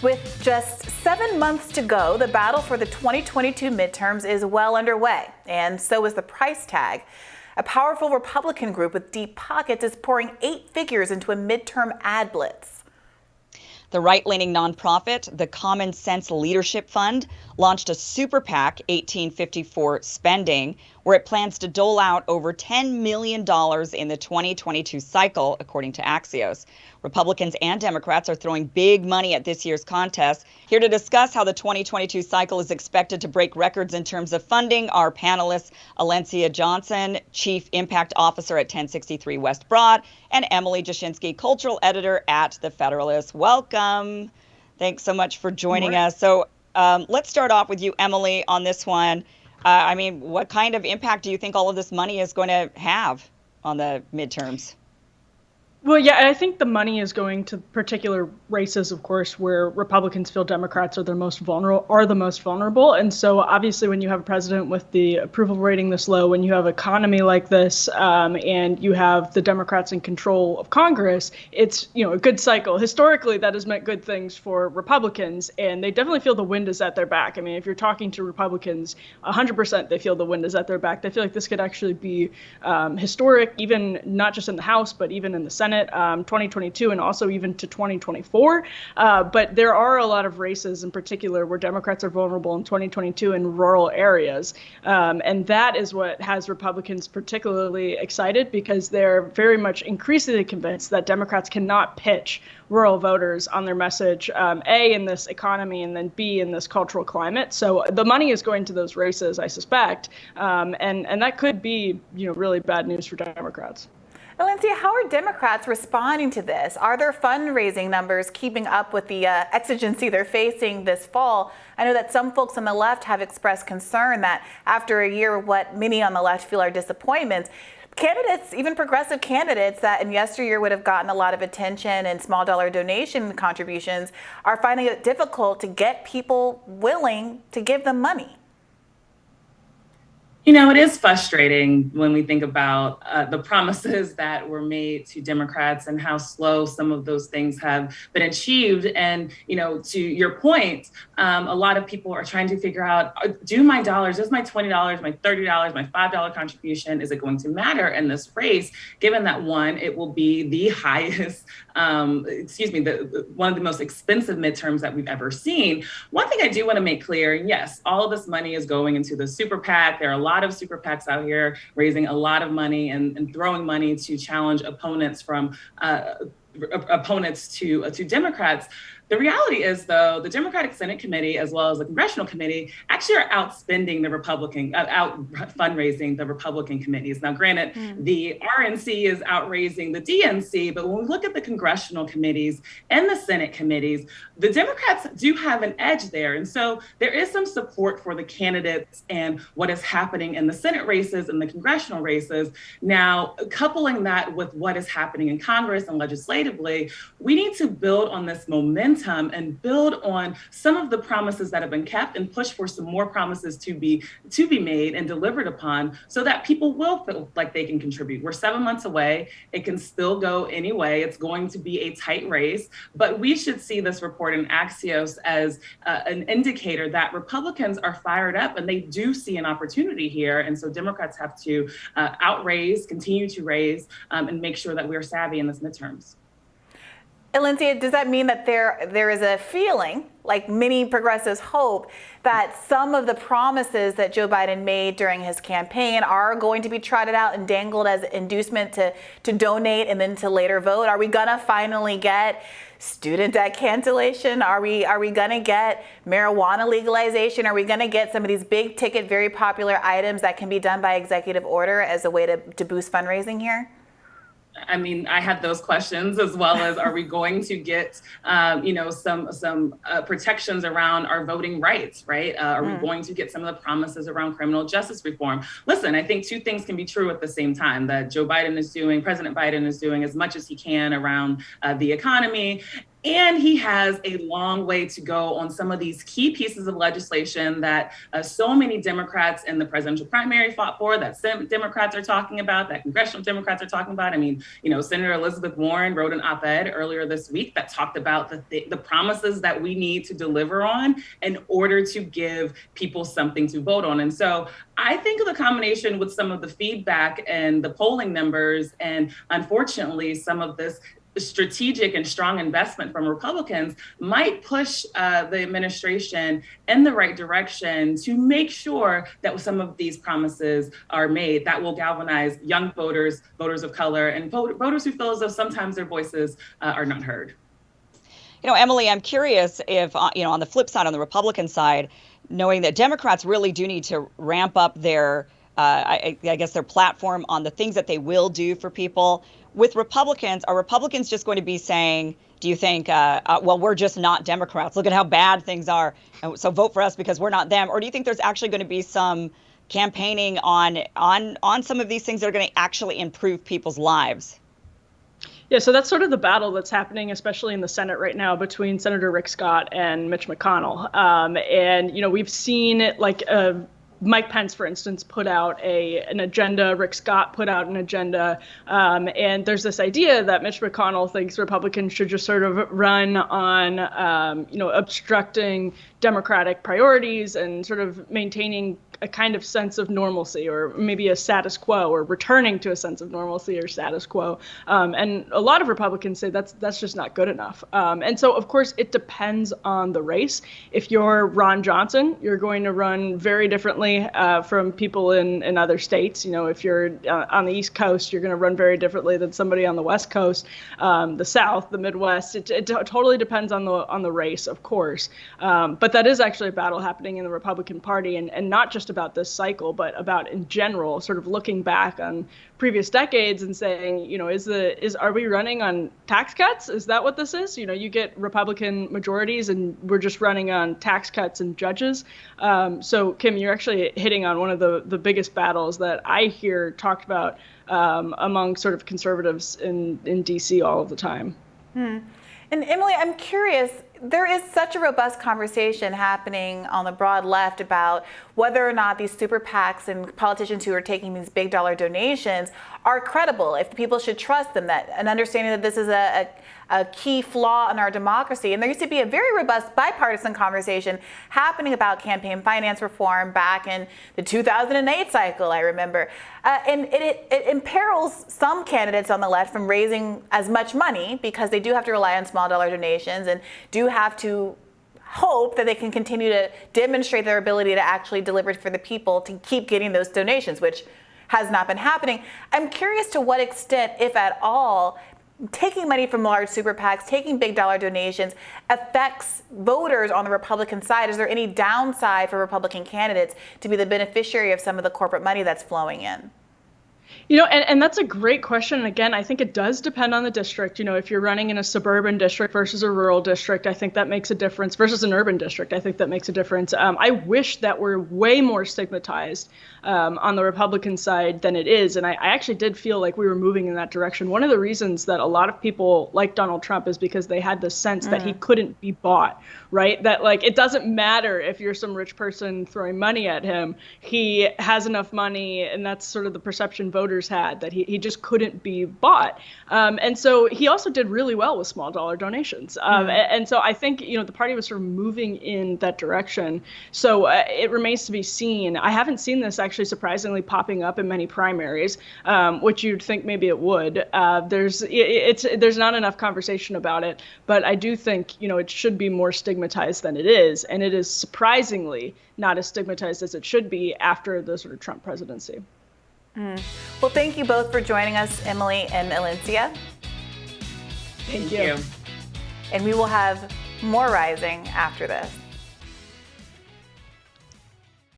With just 7 months to go, the battle for the 2022 midterms is well underway, and so is the price tag. A powerful Republican group with deep pockets is pouring 8 figures into a midterm ad blitz. The right-leaning nonprofit, the Common Sense Leadership Fund, launched a super PAC 1854 spending, where it plans to dole out over $10 million in the 2022 cycle, according to Axios. Republicans and Democrats are throwing big money at this year's contest. Here to discuss how the 2022 cycle is expected to break records in terms of funding, our panelists, Alencia Johnson, Chief Impact Officer at 1063 West Broad, and Emily Jashinsky, Cultural Editor at The Federalist. Welcome. Thanks so much for joining us. So let's start off with you, Emily, on this one. What kind of impact do you think all of this money is going to have on the midterms? Well, yeah, I think the money is going to particular races, of course, where Republicans feel Democrats are the most vulnerable. And so obviously when you have a president with the approval rating this low, when you have an economy like this, and you have the Democrats in control of Congress, it's, a good cycle. Historically, that has meant good things for Republicans, and they definitely feel the wind is at their back. I mean, if you're talking to Republicans, 100% they feel the wind is at their back. They feel like this could actually be historic, even not just in the House, but even in the Senate. 2022 and also even to 2024. But there are a lot of races in particular where Democrats are vulnerable in 2022 in rural areas. And that is what has Republicans particularly excited, because they're very much increasingly convinced that Democrats cannot pitch rural voters on their message, A, in this economy, and then B, in this cultural climate. So the money is going to those races, I suspect. And that could be, really bad news for Democrats. Alencia, how are Democrats responding to this? Are their fundraising numbers keeping up with the exigency they're facing this fall? I know that some folks on the left have expressed concern that after a year, what many on the left feel are disappointments, candidates, even progressive candidates that in yesteryear would have gotten a lot of attention and small dollar donation contributions, are finding it difficult to get people willing to give them money. It is frustrating when we think about the promises that were made to Democrats and how slow some of those things have been achieved. And, to your point, a lot of people are trying to figure out, do my dollars, is my $20, my $30, my $5 contribution, is it going to matter in this race, given that, one, it will be the highest, one of the most expensive midterms that we've ever seen. One thing I do want to make clear, yes, all of this money is going into the super PAC. There are a lot of super PACs out here raising a lot of money and throwing money to challenge opponents to Democrats. The reality is, though, the Democratic Senate Committee, as well as the Congressional Committee, actually are outspending the fundraising the Republican committees. Now, granted, the RNC is outraising the DNC, but when we look at the Congressional committees and the Senate committees, the Democrats do have an edge there. And so there is some support for the candidates and what is happening in the Senate races and the congressional races. Now, coupling that with what is happening in Congress and legislatively, we need to build on this momentum and build on some of the promises that have been kept and push for some more promises to be made and delivered upon, so that people will feel like they can contribute. We're 7 months away. It can still go any way. It's going to be a tight race, but we should see this report in Axios as an indicator that Republicans are fired up and they do see an opportunity here. And so Democrats have to continue to raise, and make sure that we're savvy in this midterms. Alencia, does that mean that there is a feeling, like many progressives hope, that some of the promises that Joe Biden made during his campaign are going to be trotted out and dangled as inducement to donate and then to later vote? Are we gonna finally get student debt cancellation? Are we gonna get marijuana legalization? Are we gonna get some of these big ticket, very popular items that can be done by executive order as a way to boost fundraising here? I had those questions, as well as, are we going to get, some protections around our voting rights, right? Are we going to get some of the promises around criminal justice reform? Listen, I think two things can be true at the same time, that President Biden is doing as much as he can around the economy. And he has a long way to go on some of these key pieces of legislation that so many Democrats in the presidential primary fought for, that Democrats are talking about, that congressional Democrats are talking about. I mean, Senator Elizabeth Warren wrote an op-ed earlier this week that talked about the promises that we need to deliver on in order to give people something to vote on. And so I think the combination with some of the feedback and the polling numbers, and unfortunately some of this strategic and strong investment from Republicans might push the administration in the right direction to make sure that some of these promises are made that will galvanize young voters, voters of color, and voters who feel as though sometimes their voices are not heard. Emily, I'm curious if, on the flip side, on the Republican side, knowing that Democrats really do need to ramp up their, I guess, their platform on the things that they will do for people. With Republicans, are Republicans just going to be saying, do you think, well, we're just not Democrats. Look at how bad things are. So vote for us because we're not them. Or do you think there's actually going to be some campaigning on some of these things that are going to actually improve people's lives? Yeah, so that's sort of the battle that's happening, especially in the Senate right now, between Senator Rick Scott and Mitch McConnell. And we've seen Mike Pence, for instance, put out an agenda. Rick Scott put out an agenda. And there's this idea that Mitch McConnell thinks Republicans should just sort of run on, obstructing Democratic priorities and sort of maintaining a kind of sense of normalcy, or maybe a status quo, or returning to a sense of normalcy or status quo. And a lot of Republicans say that's just not good enough. And so, of course, it depends on the race. If you're Ron Johnson, you're going to run very differently from people in other states. If you're on the East Coast, you're going to run very differently than somebody on the West Coast, the South, the Midwest. It totally depends on the race, of course. But that is actually a battle happening in the Republican Party, and not just about this cycle, but about in general, sort of looking back on previous decades and saying, are we running on tax cuts? Is that what this is? You get Republican majorities and we're just running on tax cuts and judges. So Kim, you're actually hitting on one of the biggest battles that I hear talked about among sort of conservatives in DC all of the time. And Emily, I'm curious, there is such a robust conversation happening on the broad left about whether or not these super PACs and politicians who are taking these big dollar donations are credible, if people should trust them, that an understanding that this is a key flaw in our democracy. And there used to be a very robust bipartisan conversation happening about campaign finance reform back in the 2008 cycle, I remember. And it imperils some candidates on the left from raising as much money because they do have to rely on small dollar donations and do have to hope that they can continue to demonstrate their ability to actually deliver for the people to keep getting those donations, which has not been happening. I'm curious to what extent, if at all, taking money from large super PACs, taking big dollar donations affects voters on the Republican side. Is there any downside for Republican candidates to be the beneficiary of some of the corporate money that's flowing in? And that's a great question. And again, I think it does depend on the district. If you're running in a suburban district versus a rural district, I think that makes a difference, versus an urban district. I think that makes a difference. I wish that we're way more stigmatized on the Republican side than it is. And I actually did feel like we were moving in that direction. One of the reasons that a lot of people like Donald Trump is because they had the sense that he couldn't be bought, right? That it doesn't matter if you're some rich person throwing money at him. He has enough money, and that's sort of the perception voters had, that he just couldn't be bought. And so he also did really well with small dollar donations. And so I think, the party was sort of moving in that direction. So it remains to be seen. I haven't seen this actually surprisingly popping up in many primaries, which you'd think maybe it would. There's not enough conversation about it, but I do think, it should be more stigmatized than it is. And it is surprisingly not as stigmatized as it should be after the sort of Trump presidency. Well, thank you both for joining us, Emily and Alencia. Thank you. And we will have more Rising after this.